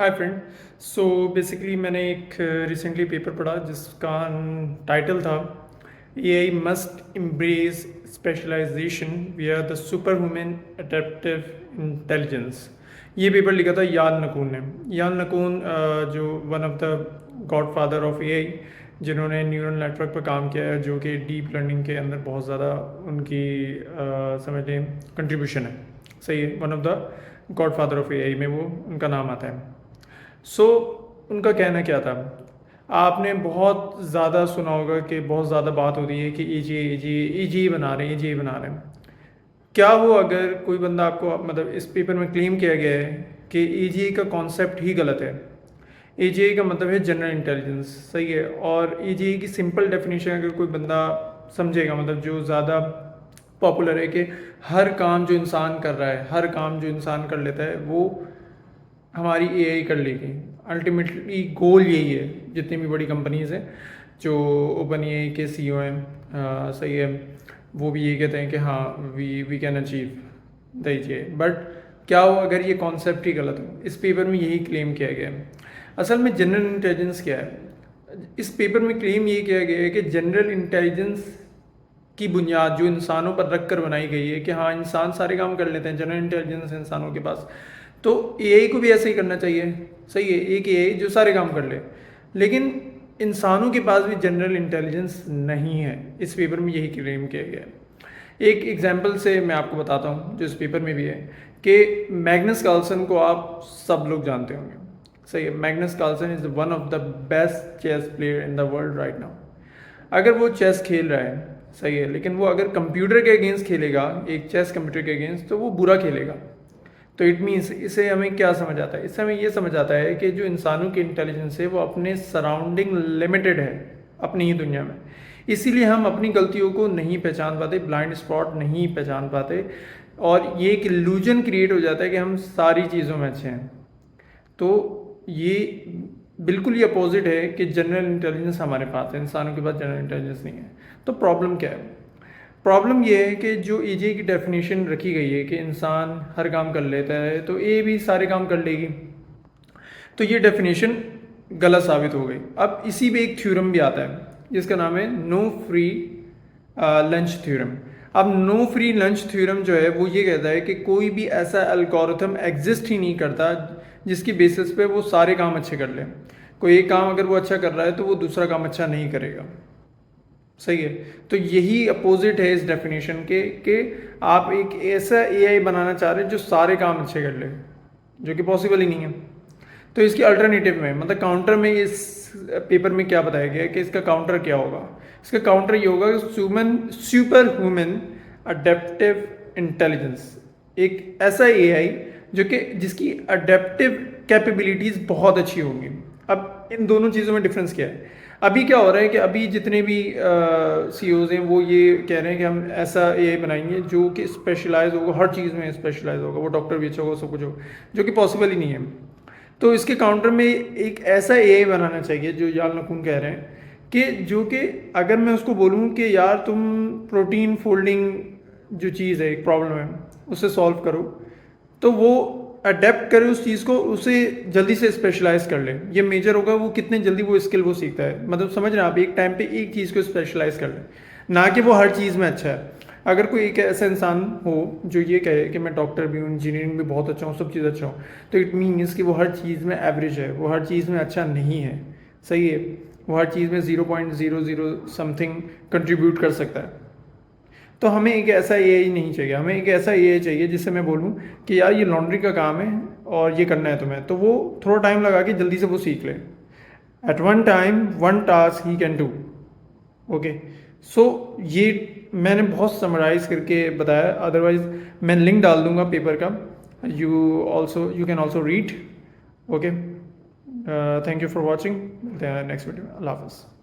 Hi friend. So basically मैंने एक recently paper पढ़ा जिसका टाइटल था AI must embrace specialization we are the super human adaptive intelligence. ये पेपर लिखा था यान नकून ने। यान नकून जो one of the godfather of AI, जिन्होंने न्यूरल नेटवर्क पर काम किया है, जो कि डीप लर्निंग के अंदर बहुत ज़्यादा उनकी समझ लें कंट्रीब्यूशन है। सही है, one of the godfather of AI में वो उनका नाम आता है। उनका कहना क्या था, आपने बहुत ज़्यादा सुना होगा कि बहुत ज़्यादा बात हो रही है कि ए जी बना रहे हैं, ए जी बना रहे हैं। क्या वो अगर कोई बंदा आपको मतलब इस पेपर में क्लेम किया गया है कि ए जी का कॉन्सेप्ट ही गलत है। ए जी का मतलब है जनरल इंटेलिजेंस, सही है। और ए जी की सिंपल डेफिनेशन अगर कोई बंदा समझेगा, मतलब जो ज़्यादा पॉपुलर है कि हर काम जो इंसान कर रहा है, हर काम जो इंसान कर लेता है वो हमारी एआई कर लेगी। अल्टीमेटली गोल यही है। जितनी भी बड़ी कंपनीज़ हैं, जो ओपन एआई के सीईओ हैं, सही है, वो भी ये कहते हैं कि हाँ we can achieve the AI. But क्या हो अगर ये कॉन्सेप्ट ही गलत हो? इस पेपर में यही क्लेम किया गया है। असल में जनरल इंटेलिजेंस क्या है? इस पेपर में क्लेम ये किया गया है कि जनरल इंटेलिजेंस की बुनियाद जो इंसानों पर रख कर बनाई गई है कि हाँ इंसान सारे काम कर लेते हैं, जनरल इंटेलिजेंस इंसानों के पास, तो एआई को भी ऐसे ही करना चाहिए। सही है, एक एआई जो सारे काम कर ले। लेकिन इंसानों के पास भी जनरल इंटेलिजेंस नहीं है। इस पेपर में यही क्लेम किया गया है। एक एग्जांपल से मैं आपको बताता हूँ जो इस पेपर में भी है कि मैग्नस कार्लसन को आप सब लोग जानते होंगे। सही है, Magnus Carlsen is one of the best chess player in the world right now. अगर वो चेस खेल रहा है, सही है, लेकिन वो अगर कंप्यूटर के अगेंस्ट खेलेगा, एक चेस कंप्यूटर के अगेंस्ट, तो वो बुरा खेलेगा। तो इट मीन्स इससे हमें क्या समझ आता है? इससे हमें ये समझ आता है कि जो इंसानों की इंटेलिजेंस है वो अपने सराउंडिंग लिमिटेड है अपनी ही दुनिया में। इसीलिए हम अपनी गलतियों को नहीं पहचान पाते, ब्लाइंड स्पॉट नहीं पहचान पाते, और ये एक इल्यूजन क्रिएट हो जाता है कि हम सारी चीज़ों में अच्छे हैं। तो ये बिल्कुल ही अपोजिट है कि जनरल इंटेलिजेंस हमारे पास है, इंसानों के पास जनरल इंटेलिजेंस नहीं है। तो प्रॉब्लम क्या है? प्रॉब्लम ये है कि जो एजे की डेफिनेशन रखी गई है कि इंसान हर काम कर लेता है, तो ए भी सारे काम कर लेगी, तो ये डेफिनेशन गलत साबित हो गई। अब इसी पे एक थ्योरम भी आता है जिसका नाम है नो फ्री लंच थ्योरम। अब नो फ्री लंच थ्योरम जो है वो ये कहता है कि कोई भी ऐसा एल्गोरिथम एग्जिस्ट ही नहीं करता जिसकी बेसिस पे वो सारे काम अच्छे कर ले। कोई एक काम अगर वो अच्छा कर रहा है तो वो दूसरा काम अच्छा नहीं करेगा। सही है, तो यही अपोजिट है इस डेफिनेशन के कि आप एक ऐसा एआई बनाना चाह रहे हैं जो सारे काम अच्छे कर ले, जो कि पॉसिबल ही नहीं है। तो इसकी अल्टरनेटिव में, मतलब काउंटर में, इस पेपर में क्या बताया गया है कि इसका काउंटर क्या होगा? इसका काउंटर ये होगा कि सुपर ह्यूमन अडेप्टिव इंटेलिजेंस, एक ऐसा एआई जो कि जिसकी अडेप्टिव कैपेबिलिटीज़ बहुत अच्छी होंगी। अब इन दोनों चीज़ों में डिफरेंस क्या है? अभी क्या हो रहा है कि अभी जितने भी सीईओज हैं वो ये कह रहे हैं कि हम ऐसा एआई बनाएंगे जो कि स्पेशलाइज होगा, हर चीज़ में स्पेशलाइज होगा, वो डॉक्टर भी अच्छा होगा, सब कुछ होगा, जो कि पॉसिबल ही नहीं है। तो इसके काउंटर में एक ऐसा एआई बनाना चाहिए जो याल नकून कह रहे हैं कि जो कि अगर मैं उसको बोलूँ कि यार तुम प्रोटीन फोल्डिंग जो चीज़ है, एक प्रॉब्लम है, उसे सॉल्व करो, तो वो अडेप्ट करे उस चीज़ को, उसे जल्दी से स्पेशलाइज कर ले। ये मेजर होगा वो कितने जल्दी वो स्किल वो सीखता है। मतलब समझ रहे हैं आप, एक टाइम पे एक चीज़ को स्पेशलाइज कर ले, ना कि वो हर चीज़ में अच्छा है। अगर कोई एक ऐसा इंसान हो जो ये कहे कि मैं डॉक्टर भी हूँ, इंजीनियरिंग भी बहुत अच्छा हूँ, सब चीज़ अच्छा हूँ, तो इट मीन्स कि वो हर चीज़ में एवरेज है, वो हर चीज़ में अच्छा नहीं है। सही है, वो हर चीज़ में 0.00 समथिंग कंट्रीब्यूट कर सकता है। तो हमें एक ऐसा एआई नहीं चाहिए, हमें एक ऐसा एआई चाहिए जिससे मैं बोलूँ कि यार ये लॉन्ड्री का काम है और ये करना है तुम्हें, तो वो थोड़ा टाइम लगा के जल्दी से वो सीख ले। At one time one task he can do. Okay, so ये मैंने बहुत समराइज करके बताया, अदरवाइज मैं लिंक डाल दूंगा पेपर का, you can also read. Okay, thank you for watching. Next video में। अल्लाह हाफ़िज़।